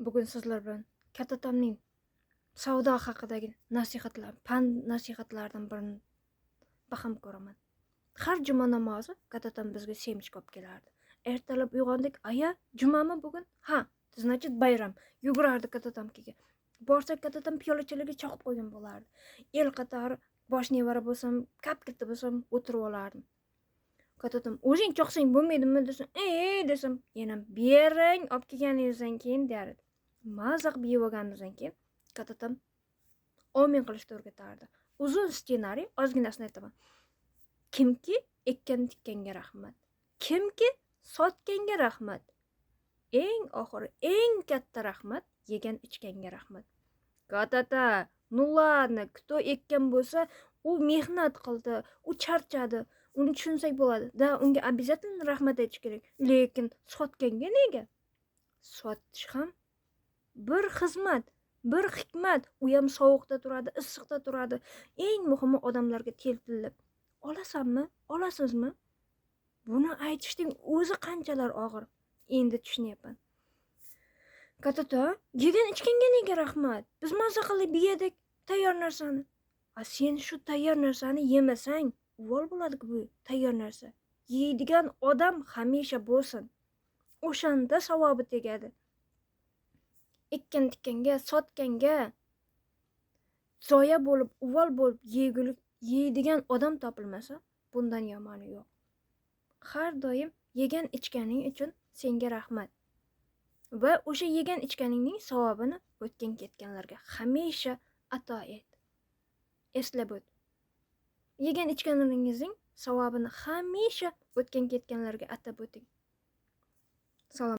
Bugun sizlar bilan katta otamning savdo haqidagi nasihatlardan birini baham ko'raman. Har juma namozi katta otam bizga semchka olib kelardi. Ertalab uyg'ondik, aya, jumami bugun? Ha, значит bayram. Yugurardi katta otamga. Borsak katta otam piyolachalarga choqib qo'ygan bo'lardi. El qatori bosh nevara bo'lsam, katta bo'lsam o'tirib olardim. Katta otam, o'zing choqsang bo'lmaydimi desam, desam, yana bering, olib kelganingizdan keyin derdi. Mazaq yeb olganimizdan keyin katta otam omin qilishni o'rgatardi. Uzun ssenariy, ozginasini aytaman. Kimki ekkan tikkanga rahmat. Kimki sotganga rahmat. Eng oxiri, eng katta rahmat yegan ichganga rahmat. Katta ota, ну ладно, кто ekkan bo'lsa, u mehnat qildi, u charchadi. Uni tushunsak bo'ladi. Da, unga обязательно rahmat aytish kerak. Lekin sotganga nega? Sotish ham bir xizmat, bir hikmat. U ham sovuqda turadi, issiqda turadi. Eng muhimi odamlarga telpillab. Olasanmi? Olasizmi? Buni aytishning o'zi qanchalar og'ir. Endi tushunyapman. Katta ota, yegan ichganga nega rahmat? Biz mazza qilib yedik tayyor narsani. Sen shu tayyor narsani yemasang, uvol bo'ladi-ku bu tayyor narsa. Yeydigan odam hamisha bo'lsin. O'shanda savobi tegadi. Ekkan tikkanga, sotganga zoya bo'lib, uvol bo'lib yeydigan odam topilmasa, bundan yomoni yo'q. Har doim yegan ichganing uchun senga rahmat. Va o'sha yegan ichganingning savobini o'tgan ketganlarga hamisha ato et. Eslab o't. Yegan ichganlaringizning savobini hamisha o'tgan ketganlarga atab o'ting. Salom.